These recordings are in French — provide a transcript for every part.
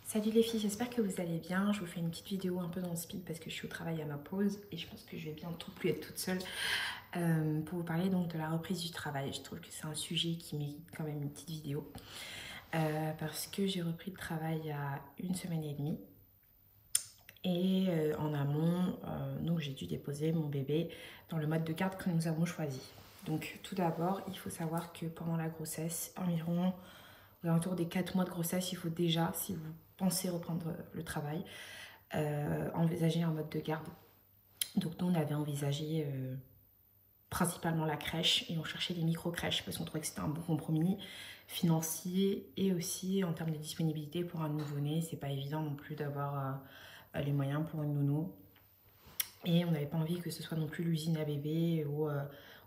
Salut les filles, j'espère que vous allez bien. Je vous fais une petite vidéo un peu dans le speed parce que je suis au travail à ma pause et je pense que je vais bientôt plus être toute seule pour vous parler donc de la reprise du travail. Je trouve que c'est un sujet qui mérite quand même une petite vidéo parce que j'ai repris le travail il y a une semaine et demie et en amont, donc j'ai dû déposer mon bébé dans le mode de garde que nous avons choisi. Donc tout d'abord, il faut savoir que pendant la grossesse, environ aux alentours des 4 mois de grossesse, il faut déjà, si vous pensez reprendre le travail, envisager un mode de garde. Donc nous, on avait envisagé principalement la crèche et on cherchait des micro-crèches parce qu'on trouvait que c'était un bon compromis financier et aussi en termes de disponibilité pour un nouveau-né. C'est pas évident non plus d'avoir les moyens pour une nounou. Et on n'avait pas envie que ce soit non plus l'usine à bébé où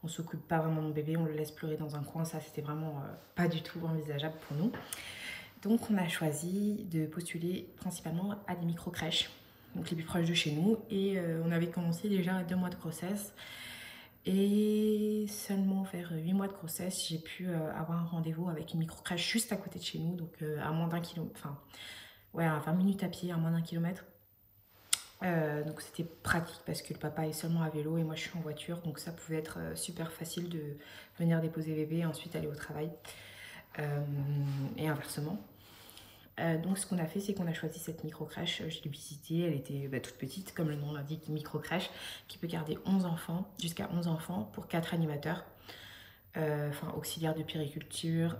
on s'occupe pas vraiment de mon bébé, on le laisse pleurer dans un coin. Ça, c'était vraiment pas du tout envisageable pour nous. Donc on a choisi de postuler principalement à des micro-crèches, donc les plus proches de chez nous. Et on avait commencé déjà à 2 mois de grossesse. Et seulement vers 8 mois de grossesse, j'ai pu avoir un rendez-vous avec une micro-crèche juste à côté de chez nous, donc à moins d'un kilomètre, enfin, ouais, à 20 minutes à pied, à moins d'un kilomètre. Donc c'était pratique parce que le papa est seulement à vélo et moi je suis en voiture, donc ça pouvait être super facile de venir déposer bébé et ensuite aller au travail et inversement. Donc ce qu'on a fait, c'est qu'on a choisi cette micro-crèche. Je l'ai visitée, elle était toute petite, comme le nom l'indique, micro-crèche, qui peut garder 11 enfants, jusqu'à 11 enfants, pour 4 animateurs, enfin auxiliaires de périculture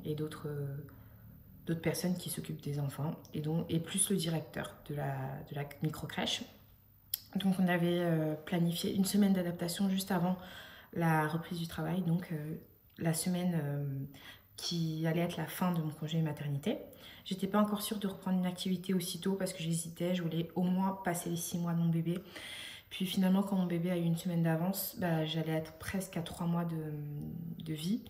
et d'autres personnes qui s'occupent des enfants, et plus le directeur de la micro-crèche. Donc on avait planifié une semaine d'adaptation juste avant la reprise du travail, donc la semaine qui allait être la fin de mon congé maternité. J'étais pas encore sûre de reprendre une activité aussitôt parce que j'hésitais, je voulais au moins passer les 6 mois de mon bébé. Puis finalement, quand mon bébé a eu une semaine d'avance, j'allais être presque à 3 mois de vie.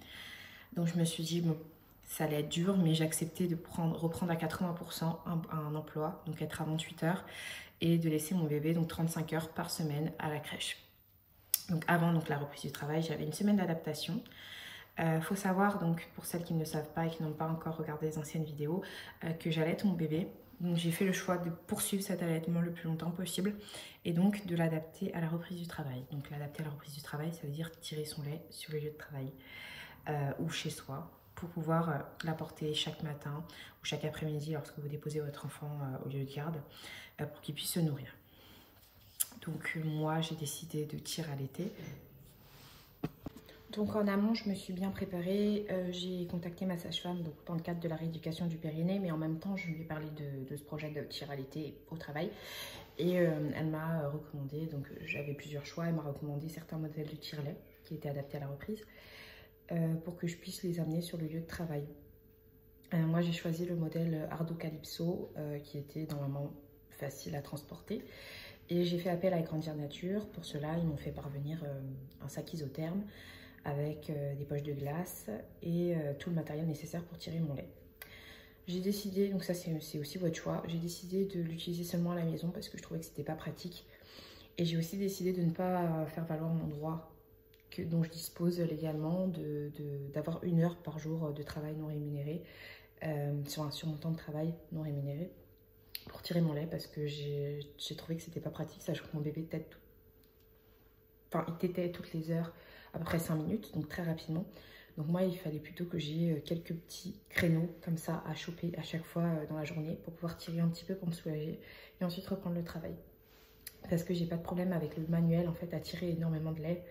Donc je me suis dit, bon, ça allait être dur, mais j'acceptais de reprendre à 80% un emploi, donc être à 28 heures, et de laisser mon bébé, donc 35 heures par semaine, à la crèche. Donc avant la reprise du travail, j'avais une semaine d'adaptation. Faut savoir, donc pour celles qui ne le savent pas et qui n'ont pas encore regardé les anciennes vidéos, que j'allaite mon bébé. Donc j'ai fait le choix de poursuivre cet allaitement le plus longtemps possible et donc de l'adapter à la reprise du travail. Donc l'adapter à la reprise du travail, ça veut dire tirer son lait sur le lieu de travail ou chez soi pour pouvoir l'apporter chaque matin ou chaque après-midi lorsque vous déposez votre enfant au lieu de garde pour qu'il puisse se nourrir. Donc moi j'ai décidé de tirer à l'été. Donc en amont, je me suis bien préparée. J'ai contacté ma sage-femme dans le cadre de la rééducation du périnée, mais en même temps, je lui ai parlé de ce projet de tir à l'été au travail. Et elle m'a recommandé, donc j'avais plusieurs choix, elle m'a recommandé certains modèles de tire-lait qui étaient adaptés à la reprise pour que je puisse les amener sur le lieu de travail. Moi, j'ai choisi le modèle Ardo Calypso qui était normalement facile à transporter. Et j'ai fait appel à Grandir Nature. Pour cela, ils m'ont fait parvenir un sac isotherme avec des poches de glace et tout le matériel nécessaire pour tirer mon lait. J'ai décidé, donc ça c'est aussi votre choix, j'ai décidé de l'utiliser seulement à la maison parce que je trouvais que c'était pas pratique. Et j'ai aussi décidé de ne pas faire valoir mon droit dont je dispose légalement d'avoir 1 heure par jour de travail non rémunéré, sur mon temps de travail non rémunéré pour tirer mon lait parce que j'ai trouvé que c'était pas pratique, sachant que mon bébé il tétait toutes les heures à peu près 5 minutes, donc très rapidement. Donc moi, il fallait plutôt que j'ai quelques petits créneaux comme ça à choper à chaque fois dans la journée pour pouvoir tirer un petit peu pour me soulager et ensuite reprendre le travail. Parce que j'ai pas de problème avec le manuel en fait à tirer énormément de lait.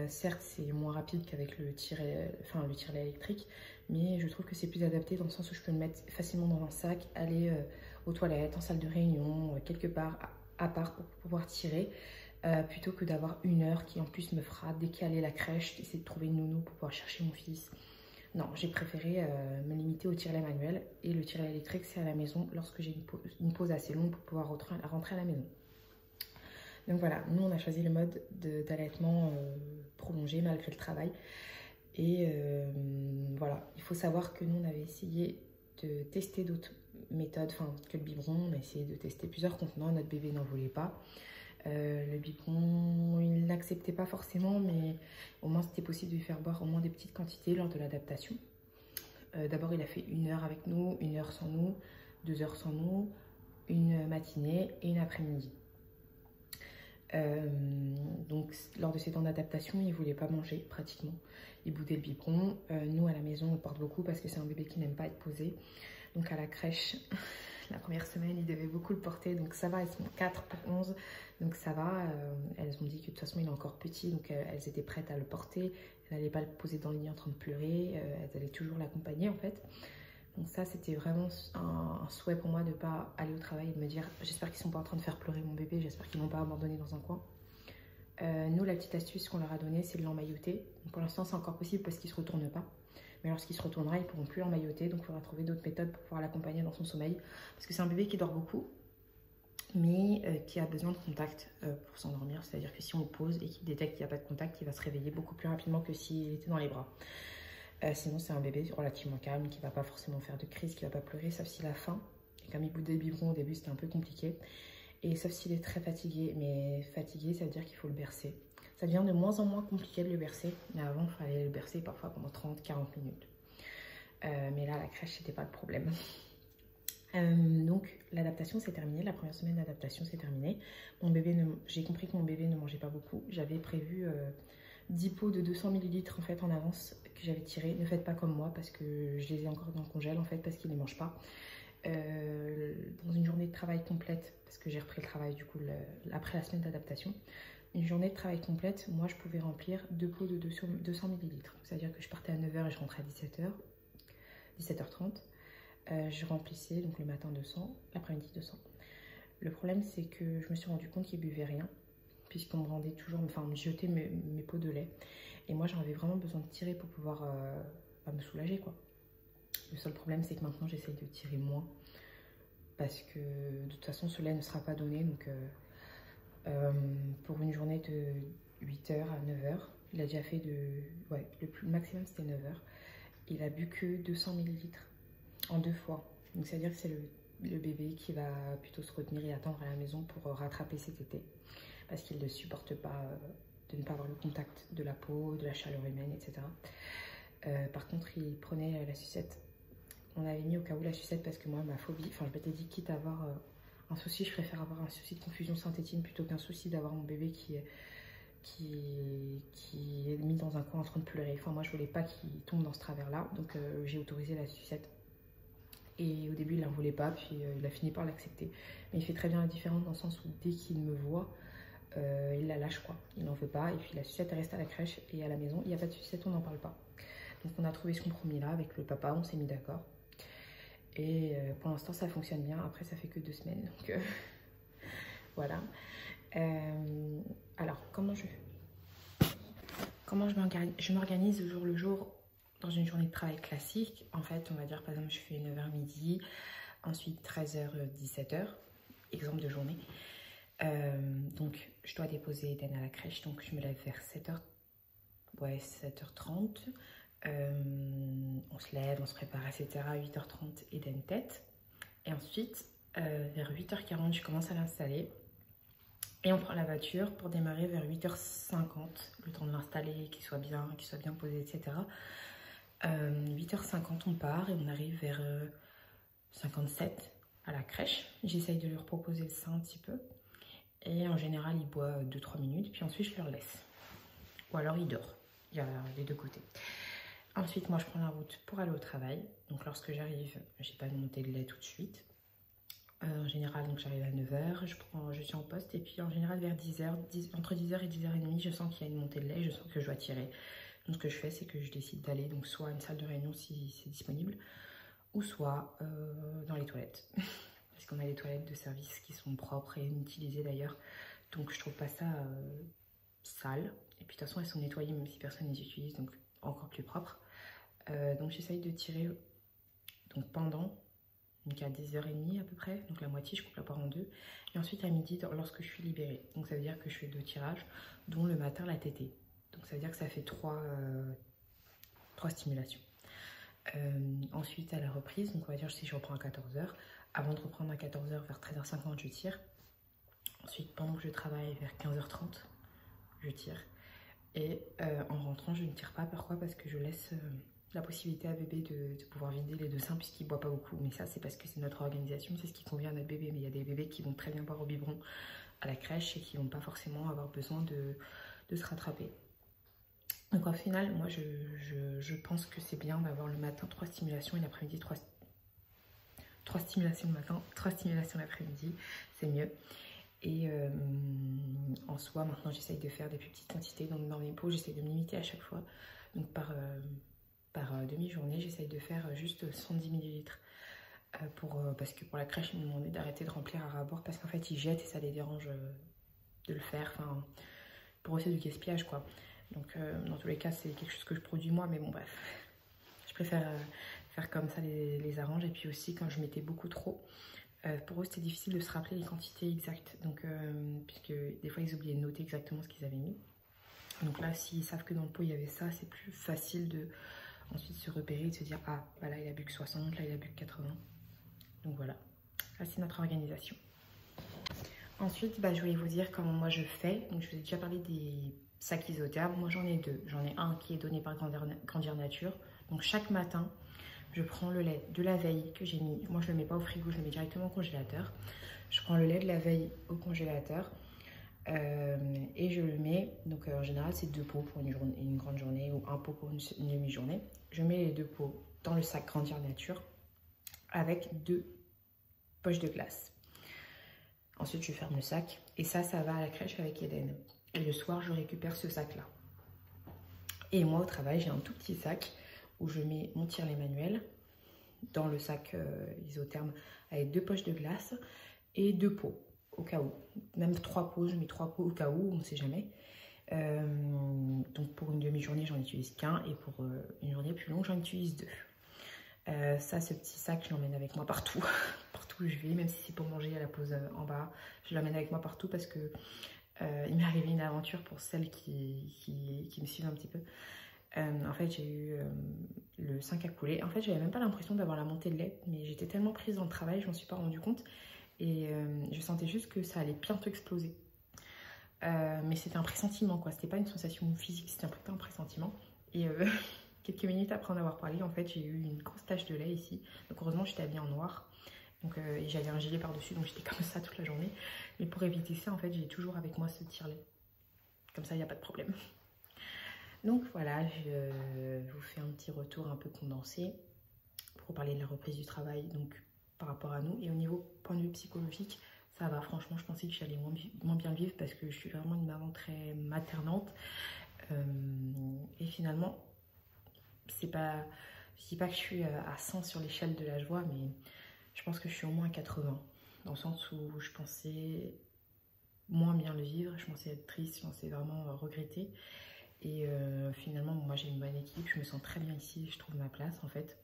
Certes, c'est moins rapide qu'avec le tire-lait électrique, mais je trouve que c'est plus adapté dans le sens où je peux le mettre facilement dans un sac, aller aux toilettes, en salle de réunion, quelque part à part pour pouvoir tirer. Plutôt que d'avoir 1 heure qui en plus me fera décaler la crèche, essayer de trouver une nounou pour pouvoir chercher mon fils. Non, j'ai préféré me limiter au tire-lait manuel et le tire-lait électrique c'est à la maison lorsque j'ai une pause assez longue pour pouvoir rentrer à la maison. Donc voilà, nous on a choisi le mode d'allaitement prolongé malgré le travail. Et voilà, il faut savoir que nous on avait essayé de tester d'autres méthodes, enfin que le biberon, on a essayé de tester plusieurs contenants, notre bébé n'en voulait pas. Le biberon, il n'acceptait pas forcément, mais au moins c'était possible de lui faire boire au moins des petites quantités lors de l'adaptation. D'abord, il a fait 1 heure avec nous, 1 heure sans nous, 2 heures sans nous, une matinée et une après-midi. Donc lors de ces temps d'adaptation, il ne voulait pas manger pratiquement. Il boudait le biberon. Nous à la maison on porte beaucoup parce que c'est un bébé qui n'aime pas être posé. Donc à la crèche, la première semaine il devait beaucoup le porter. Donc ça va, elles sont 4 pour 11. Donc ça va, elles ont dit que de toute façon il est encore petit. Donc elles étaient prêtes à le porter. Elles n'allaient pas le poser dans le lit en train de pleurer. Elles allaient toujours l'accompagner en fait. Donc ça, c'était vraiment un souhait pour moi de ne pas aller au travail et de me dire j'espère qu'ils ne sont pas en train de faire pleurer mon bébé, j'espère qu'ils ne vont pas abandonner dans un coin. Nous, la petite astuce qu'on leur a donnée, c'est de l'emmailloter. Pour l'instant, c'est encore possible parce qu'il ne se retourne pas. Mais lorsqu'il se retournera, ils ne pourront plus l'emmailloter. Donc il faudra trouver d'autres méthodes pour pouvoir l'accompagner dans son sommeil. Parce que c'est un bébé qui dort beaucoup, mais qui a besoin de contact pour s'endormir. C'est-à-dire que si on le pose et qu'il détecte qu'il n'y a pas de contact, il va se réveiller beaucoup plus rapidement que s'il était dans les bras. Sinon c'est un bébé relativement calme qui va pas forcément faire de crise, qui va pas pleurer sauf s'il a faim. Et comme il boudait le biberon au début c'était un peu compliqué. Et sauf s'il est très fatigué, mais fatigué ça veut dire qu'il faut le bercer. Ça devient de moins en moins compliqué de le bercer, mais avant il fallait le bercer parfois pendant 30-40 minutes. Mais là à la crèche c'était pas le problème. Donc l'adaptation s'est terminée, la première semaine d'adaptation s'est terminée. J'ai compris que mon bébé ne mangeait pas beaucoup. J'avais prévu 10 pots de 200 ml en fait en avance que j'avais tiré. Ne faites pas comme moi parce que je les ai encore dans le congèle en fait parce qu'ils ne les mangent pas. Dans une journée de travail complète, parce que j'ai repris le travail du coup après la semaine d'adaptation, une journée de travail complète, moi je pouvais remplir 2 pots de 200 ml. C'est-à-dire que je partais à 9 h et je rentrais à 17h30. Je remplissais donc le matin 200, l'après-midi 200. Le problème c'est que je me suis rendu compte qu'ils buvaient rien, puisqu'on me rendait toujours, enfin on me jetait mes pots de lait. Et moi j'en avais vraiment besoin de tirer pour pouvoir me soulager quoi. Le seul problème c'est que maintenant j'essaye de tirer moins, parce que de toute façon ce lait ne sera pas donné. Donc pour une journée de 8 h à 9 h, il a déjà fait le maximum c'était 9 h. Il a bu que 200 ml en 2 fois. Donc ça veut dire que c'est le bébé qui va plutôt se retenir et attendre à la maison pour rattraper cet été. Parce qu'il ne supporte pas de ne pas avoir le contact de la peau, de la chaleur humaine, etc. Par contre, il prenait la sucette. On avait mis au cas où la sucette parce que moi, ma phobie, enfin je m'étais dit quitte à avoir un souci, je préfère avoir un souci de confusion synthétine plutôt qu'un souci d'avoir mon bébé qui est mis dans un coin en train de pleurer. Enfin moi, je voulais pas qu'il tombe dans ce travers-là, donc j'ai autorisé la sucette. Et au début, il n'en voulait pas, puis il a fini par l'accepter. Mais il fait très bien la différence dans le sens où dès qu'il me voit, il la lâche quoi, il n'en veut pas. Et puis la sucette elle reste à la crèche et à la maison il n'y a pas de sucette, on n'en parle pas. Donc on a trouvé ce compromis là avec le papa, on s'est mis d'accord. Et pour l'instant ça fonctionne bien, après ça fait que 2 semaines. Donc voilà. Alors comment je m'organise au jour le jour dans une journée de travail classique. En fait on va dire par exemple je fais 9 h midi, ensuite 13 h 17 h, exemple de journée. Donc je dois déposer Eden à la crèche, donc je me lève vers 7h30. On se lève, on se prépare, etc. 8h30 Eden tête. Et ensuite vers 8h40 je commence à l'installer. Et on prend la voiture pour démarrer vers 8h50, le temps de l'installer, qu'il soit bien posé, etc. 8h50 on part et on arrive vers 57 à la crèche. J'essaye de leur proposer le sein un petit peu. Et en général, il boit 2-3 minutes, puis ensuite je le laisse. Ou alors il dort. Il y a les deux côtés. Ensuite, moi je prends la route pour aller au travail. Donc lorsque j'arrive, j'ai pas de montée de lait tout de suite. En général, donc j'arrive à 9 h, je suis en poste. Et puis en général, vers 10 h, entre 10 h et 10h30, je sens qu'il y a une montée de lait, je sens que je dois tirer. Donc ce que je fais, c'est que je décide d'aller donc soit à une salle de réunion si c'est disponible, ou soit dans les toilettes. Parce qu'on a des toilettes de service qui sont propres et inutilisées d'ailleurs. Donc je trouve pas ça sale. Et puis de toute façon elles sont nettoyées même si personne ne les utilise, donc encore plus propre. Donc j'essaye de tirer donc pendant, donc à 10h30 à peu près, donc la moitié, je coupe la part en deux. Et ensuite à midi lorsque je suis libérée. Donc ça veut dire que je fais 2 tirages, dont le matin la tétée. Donc ça veut dire que ça fait 3 stimulations. Ensuite à la reprise, donc on va dire si je reprends à 14 h, avant de reprendre à 14 h, vers 13h50 je tire. Ensuite pendant que je travaille vers 15h30 je tire. Et en rentrant je ne tire pas, pourquoi? Parce que je laisse la possibilité à bébé de pouvoir vider les deux seins puisqu'il ne boit pas beaucoup. Mais ça, c'est parce que c'est notre organisation, c'est ce qui convient à notre bébé. Mais il y a des bébés qui vont très bien boire au biberon à la crèche et qui ne vont pas forcément avoir besoin de se rattraper. Donc au final, moi, je pense que c'est bien d'avoir le matin 3 stimulations et l'après-midi 3 stimulations le matin, 3 stimulations l'après-midi, c'est mieux. Et en soi, maintenant, j'essaye de faire des plus petites quantités dans mes pots. J'essaye de me limiter à chaque fois. Donc par demi-journée, j'essaye de faire juste 110 millilitres. Parce que pour la crèche, ils m'ont demandé d'arrêter de remplir à ras-bord parce qu'en fait, ils jettent et ça les dérange de le faire. Enfin, pour eux, c'est du gaspillage, quoi. Donc, dans tous les cas, c'est quelque chose que je produis moi. Mais bon, bref, je préfère faire comme ça les arrange. Et puis aussi, quand je mettais beaucoup trop, pour eux, c'était difficile de se rappeler les quantités exactes. Donc, puisque des fois, ils oubliaient de noter exactement ce qu'ils avaient mis. Donc là, s'ils savent que dans le pot, il y avait ça, c'est plus facile de ensuite se repérer et de se dire « Ah, bah là, il a bu que 60, là, il a bu que 80. » Donc voilà, là, c'est notre organisation. Ensuite, bah, je voulais vous dire comment moi je fais. Donc, je vous ai déjà parlé des sacs isothermes. Moi, j'en ai deux. J'en ai un qui est donné par Grandir Nature. Donc, chaque matin, je prends le lait de la veille que j'ai mis. Moi, je ne le mets pas au frigo, je le mets directement au congélateur. Je prends le lait de la veille au congélateur et je le mets. Donc, en général, c'est 2 pots pour une grande journée ou un pot pour une demi-journée. Je mets les 2 pots dans le sac Grandir Nature avec 2 poches de glace. Ensuite, je ferme le sac et ça va à la crèche avec Eden. Et le soir, je récupère ce sac-là. Et moi, au travail, j'ai un tout petit sac où je mets mon tire-lait manuel dans le sac isotherme avec 2 poches de glace et 2 pots au cas où. Même 3 pots, je mets 3 pots au cas où, on ne sait jamais. Donc pour une demi-journée, j'en utilise qu'un et pour une journée plus longue, j'en utilise 2. Ça, ce petit sac, je l'emmène avec moi partout, partout où je vais, même si c'est pour manger à la pause en bas. Je l'emmène avec moi partout parce que il m'est arrivé une aventure pour celles qui me suivent un petit peu. En fait, j'ai eu le sein qui a coulé. En fait, j'avais même pas l'impression d'avoir la montée de lait, mais j'étais tellement prise dans le travail, je m'en suis pas rendu compte. Et je sentais juste que ça allait bientôt exploser. Mais c'était un pressentiment, quoi. C'était pas une sensation physique, c'était un pressentiment. Et quelques minutes après en avoir parlé, en fait, j'ai eu une grosse tache de lait ici. Donc heureusement, j'étais habillée en noir. Donc, et j'avais un gilet par-dessus, donc j'étais comme ça toute la journée. Mais pour éviter ça, en fait, j'ai toujours avec moi ce tire-lait. Comme ça, il n'y a pas de problème. Donc voilà, je vous fais un petit retour un peu condensé pour parler de la reprise du travail, donc par rapport à nous. Et au niveau point de vue psychologique, ça va. Franchement, je pensais que j'allais moins bien vivre parce que je suis vraiment une maman très maternante. Et finalement, c'est pas, je dis pas que je suis à 100 sur l'échelle de la joie, mais je pense que je suis au moins à 80. Dans le sens où je pensais moins bien le vivre, je pensais être triste, je pensais vraiment regretter. Et finalement, moi j'ai une bonne équipe, je me sens très bien ici, je trouve ma place en fait.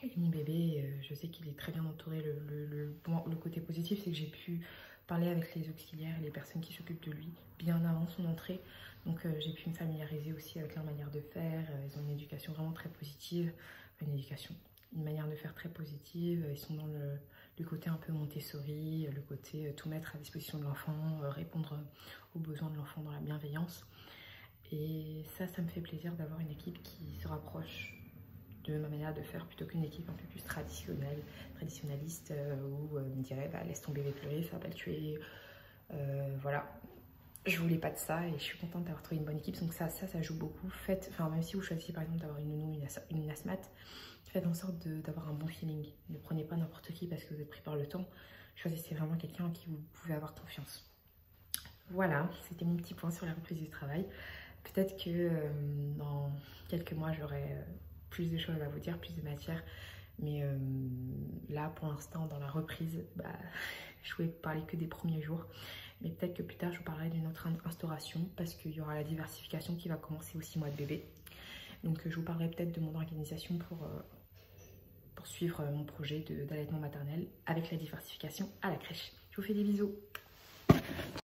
Et mon bébé, je sais qu'il est très bien entouré. Le côté positif, c'est que j'ai pu parler avec les auxiliaires et les personnes qui s'occupent de lui bien avant son entrée. Donc j'ai pu me familiariser aussi avec leur manière de faire. Ils ont une éducation vraiment très positive. Une manière de faire très positive. Ils sont dans le côté un peu Montessori, le côté tout mettre à disposition de l'enfant, répondre aux besoins de l'enfant dans la bienveillance. Et ça me fait plaisir d'avoir une équipe qui se rapproche de ma manière de faire plutôt qu'une équipe un peu plus traditionnaliste où me dirait bah, laisse ton bébé pleurer, ça va pas le tuer. Voilà, je voulais pas de ça et je suis contente d'avoir trouvé une bonne équipe. Donc ça joue beaucoup. Même si vous choisissez par exemple d'avoir une nounou, une asthmate, faites en sorte d'avoir un bon feeling. Ne prenez pas n'importe qui parce que vous êtes pris par le temps. Choisissez vraiment quelqu'un en qui vous pouvez avoir confiance. Voilà, c'était mon petit point sur la reprise du travail. Peut-être que dans quelques mois, j'aurai plus de choses à vous dire, plus de matière. Mais là, pour l'instant, dans la reprise, bah, je voulais parler que des premiers jours. Mais peut-être que plus tard, je vous parlerai d'une autre instauration parce qu'il y aura la diversification qui va commencer aux 6 mois de bébé. Donc, je vous parlerai peut-être de mon organisation pour suivre mon projet d'allaitement maternel avec la diversification à la crèche. Je vous fais des bisous.